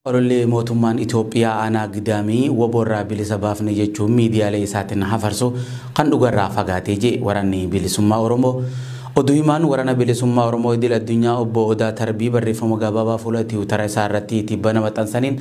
Olollee mootummaan Itoophiyaa aanaa Gidaamii waboorraa bilisa baafne jechuun miidiyaalee isaatiin hafarsu kan dhugarraa fagaatee je waraanni bilisummaa Oromoo. Oduu himaan waraana bilisummaa Oromoo idil addunyaa obbo Odaa Tarbii barreeffama gabaabaa fuula Tiwiitara isaa irratti tibbana maxxansaniin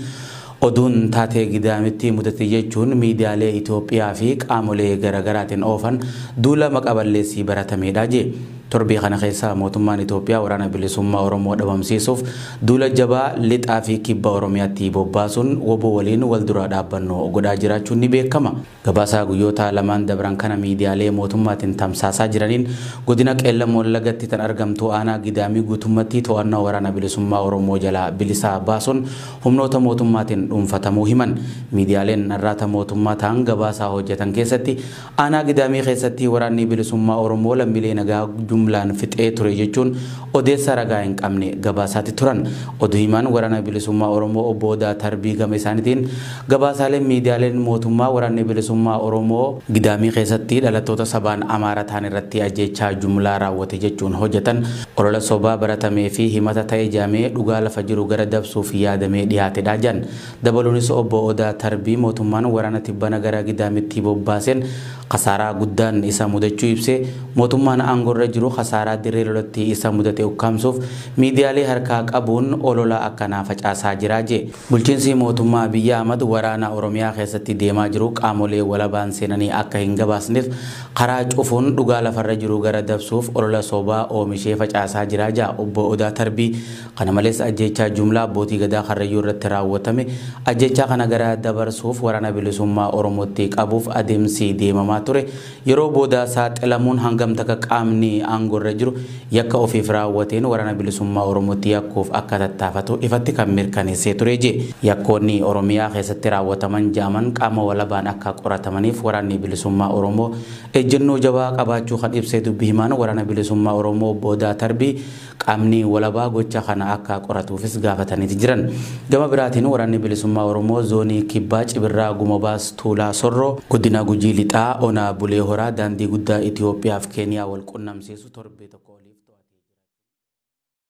oduun taatee Gidaamitti mudate jechuun miidiyaalee Itoophiyaa fi qaamolee garaagaraatiin oofan duula maqaballeessii baratamedha je. Torbii kana keessa mootummaan Itoophiyaa waraana bilisummaa Oromoo dhabamsiisuuf duula jabaa lixaa fi kibba Oromiyaatti bobbaasuun woboo waliin wal dura dhaabbannoo godhaa jiraachuun ni beekama. Gabaasaa guyyoota lamaan dabran kana miidiyaalee mootummaatiin tamsaasaa jiraniin godina Qeellam Wallagatti tan argamtu aanaa Gidaamii guutummaatti to'annaa waraana bilisummaa Oromoo jalaa bilisa baasuun humnoota mootummaatiin dhuunfatamuu himan. Miidiyaaleen narraata mootummaa ta'an gabaasaa hojjetan keessatti aanaa Gidaamii keessatti waraanni bilisummaa Oromoo lammiilee nagaa jumlaan fixee ture jechuun odeessa ragaa hin qabne gabaasaatti turan. Oduu himaan waraana bilisummaa Oromoo obbo Odaa Tarbii gama isaaniitiin gabaasaaleen miidiyaaleen mootummaa waraanni bilisummaa Oromoo Gidaamii keessatti dhalattoota sabaan Amaara ta'an irratti ajjeechaa jumlaa raawwate jechuun hojjetan olola sobaa baratamee fi himata ta'ee jaamee dhugaa lafa jiru gara dabsuuf yaadamee dhiyaatedha jedhan. Dabaluunis obbo Odaa Tarbii mootummaan waraana tibbana gara Gidaamitti bobbaaseen khasaaraa guddaan isa mudachuu ibsee mootummaan aangorra jiru khasaaraa dirree lolatti isa mudate ukkaamsuuf miidiyaalee harkaa qabuun olola akkanaa facaasaa jira je. Bulchiinsi mootummaa Abiy Ahmad waraana Oromiyaa keessatti deemaa jiru qaamolee walabaan seenanii akka hin gabaasneef karaa cufuun dhugaa lafarra jiru gara dabsuuf olola sobaa oomishee facaasaa jira ja obbo Odaa Tarbii. Kana malees ajjeechaa jumlaa abbootii gadaa Karrayyuu irratti raawwatame ajjeechaa kana gara dabarsuuf waraana bilisummaa Oromootti qabuuf adeemsi deemamaa ture yeroo booda saaxilamuun hangam takka qaamni aangorra jiru yakka ofiif raawwateen waraana bilisummaa Oromootti yakkuuf akka tattaafatu ifatti kan mirkaneessee ture je. Yakkoonni Oromiyaa keessatti raawwataman jaaman qaama walabaan akka qoratamaniif waraanni bilisummaa Oromoo ejjennoo jabaa qabaachuu kan ibsee dubbii himaan waraana bilisummaa Oromoo obbo Odaa Tarbii qaamni walabaa gocha kana akka qoratuufis gaafatanii jiran. Gama biraatiin waraanni bilisummaa Oromoo zoonii kibbaa Cibirraa Gumabaas Tuulaa Sorroo godina Gujii Lixaa Ona Bulee Horaa daandii guddaa Itoophiyaa fi Keeniyaa wal qunnamsiisu torbee tokko